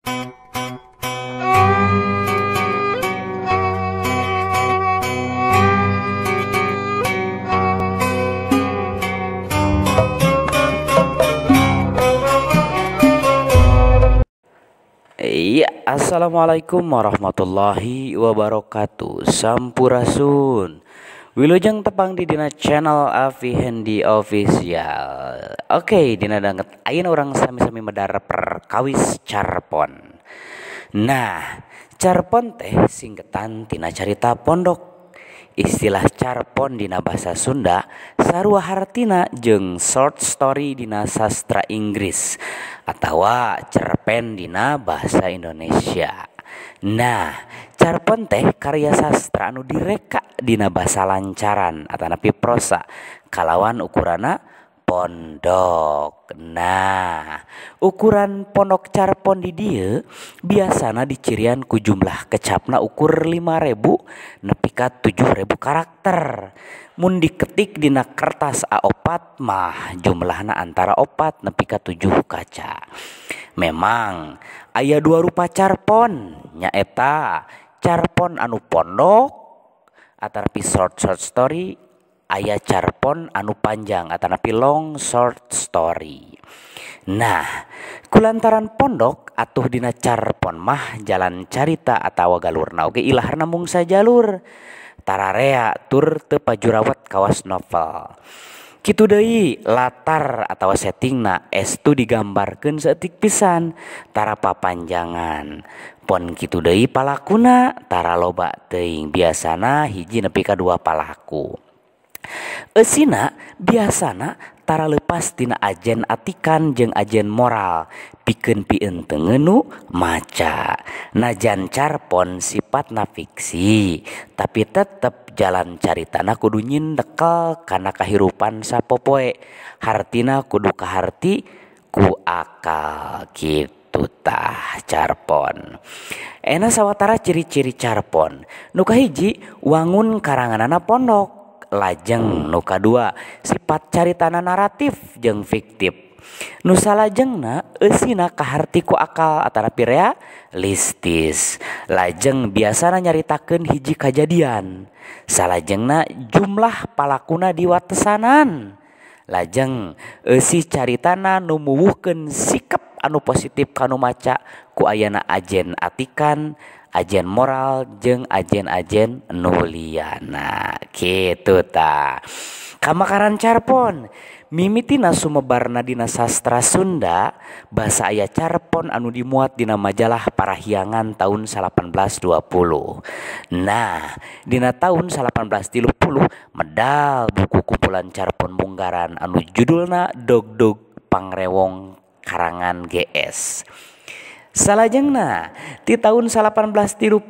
Iya, assalamualaikum warahmatullahi wabarakatuh. Sampurasun. Wilujeng tepang di dina channel Avi Hendy Official. Oke, dina danget ayeuna orang sami-sami medar perkawis carpon. Nah, carpon teh singketan tina carita pondok. Istilah carpon dina basa Sunda sarua hartina jeung short story dina sastra Inggris atawa cerpen dina bahasa Indonesia. Nah, carpon teh karya sastra anu direka dina basa lancaran atanapi prosa kalawan ukurana pondok. Nah, ukuran pondok carpon di dieu biasana dicirian ku jumlah kecapna ukur 5.000 nepi ka 7.000 karakter. Mun diketik dina kertas A4 mah jumlahna antara 4 nepi ka 7 kaca. Memang aya dua rupa carpon, nyaeta carpon anu pondok atanapi short story, aya carpon anu panjang atanapi long short story. Nah, kulantaran pondok atuh dina carpon mah jalan carita atawa galurna oge ilaharna mung sajalur. Tararea tur teu pajurawat kawas novel. Kitu deui latar atawa settingna estu digambarkeun saeutik pisan tara papanjangan. Pon kitu deui palakuna tara loba teuing, biasana hiji nepi ka 2 palaku. Eusina biasana tara leupas tina ajen atikan jeung ajen moral pikeun pieun teu ngeunu maca. Najan carpon sifatna fiksi tapi tetep jalan caritana kudu nyindekel kana kahirupan sapopoe. Hartina kudu kaharti ku akal kitu tah carpon. Ena sawatara ciri-ciri carpon. Nu kahiji wangun karanganana pondok. Lajeng nu kadua sifat caritana naratif jeung fiktif. Nu salajengna eusina kaharti ku akal atanapi realistis. Lajeng biasana nyaritakeun hiji kajadian. Salajengna jumlah palakuna diwatesanan. Lajeng eusi caritana nu muwuhkeun sikap anu positif kanu maca ku ayana ajen atikan, ajen moral jeung ajen-ajen nu liana kitu tah. Kamakaran carpon mimitina sumebarna dina sastra Sunda basa aya carpon anu dimuat dina majalah Parahyangan tahun 1820. Nah, dina tahun 1830 medal buku kumpulan carpon munggaran anu judulna Dog-Dog Pangrewong karangan GS. Salajengna ti tahun 1830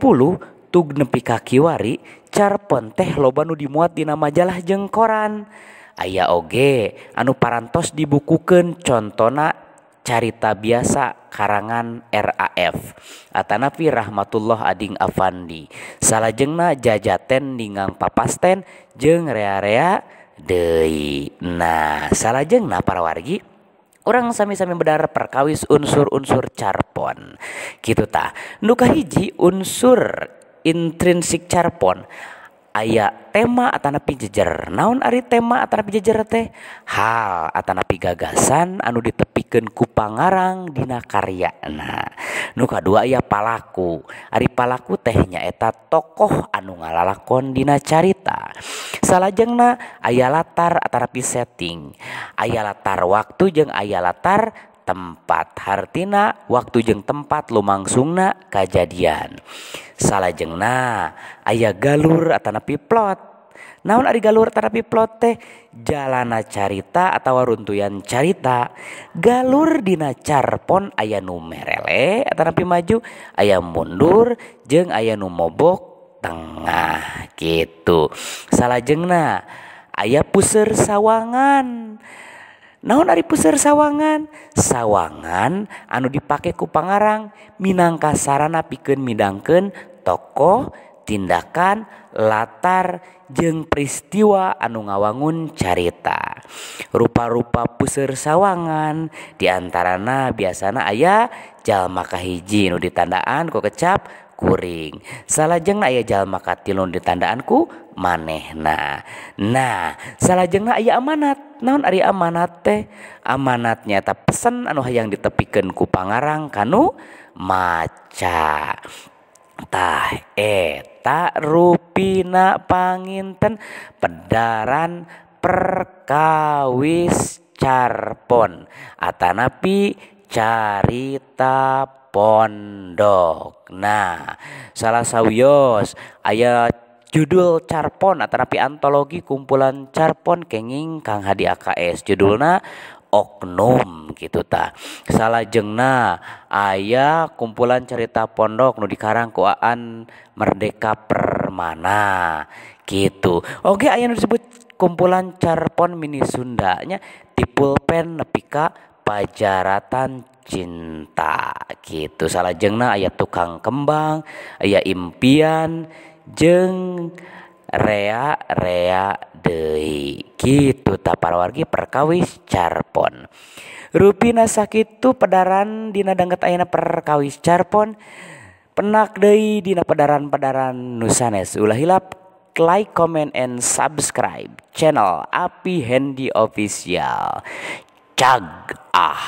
tug nepi ka kiwari carpon teh loba nu dimuat dina majalah jeung koran. Aya oge anu parantos dibukukeun contona carita biasa karangan RAF atanapi Rahmatullah Ading Afandi. Salajengna Jajaten Ningang Papasten jeung rea-rea deui. Nah, salajengna para wargi urang sami-sami bedar perkawis unsur-unsur carpon kitu tah. Nu kahiji unsur intrinsik carpon aya tema atanapi jejer. Naon ari tema atanapi jejer teh? Hal atanapi gagasan anu ditepikeun ku pangarang dina karyana. Nu kadua aya palaku. Ari palaku teh nyaeta tokoh anu ngalalakon dina carita. Salajengna aya latar atanapi setting. Aya latar waktu jeung aya latar tempat. Hartina waktu jeung tempat lumangsungna kajadian. Salajengna aya galur atanapi plot. Naon ari galur atanapi plot teh? Jalana carita atawa runtuyan carita. Galur dina carpon aya nu merele atanapi maju, aya mundur jeung aya nu mobok tengah gitu. Salajengna aya puseur sawangan. Naon ari puseur sawangan? Sawangan anu dipake ku pangarang minangka sarana pikeun midangkeun tokoh tindakan, latar, jeung peristiwa anu ngawangun carita. Rupa-rupa puseur sawangan diantarana biasana aya jalma kahiji nu ditandaan ku kecap kuring. Salajengna aya jalma katilu nu ditandaan ku manehna. Nah, salajengna aya amanat. Naon ari amanat teh? Amanat nyaeta pesen anu hayang ditepikeun ku pangarang kanu maca. Tah eta rupina panginten pedaran perkawis carpon atanapi carita pondok. Nah, salah sawios aya judul carpon atanapi antologi kumpulan carpon kenging Kang Hadi AKS, judulna Oknum gitu ta. Salajengna aya kumpulan cerita pondok nu dikarang ku Aan Merdeka Permana gitu. Oke, aya nu disebut kumpulan carpon mini Sundanya di pulpen nepi ka Pajaratan Cinta gitu. Salajengna aya Tukang Kembang, aya Impian jeung rea deui kitu ta parawargi perkawis carpon. Rupina sakitu pedaran dina dangget ayeuna perkawis carpon. Penak deui dina pedaran-pedaran nu sanes. Ulah hilap like, comment, and subscribe channel Api Hendy Official. Cag ah.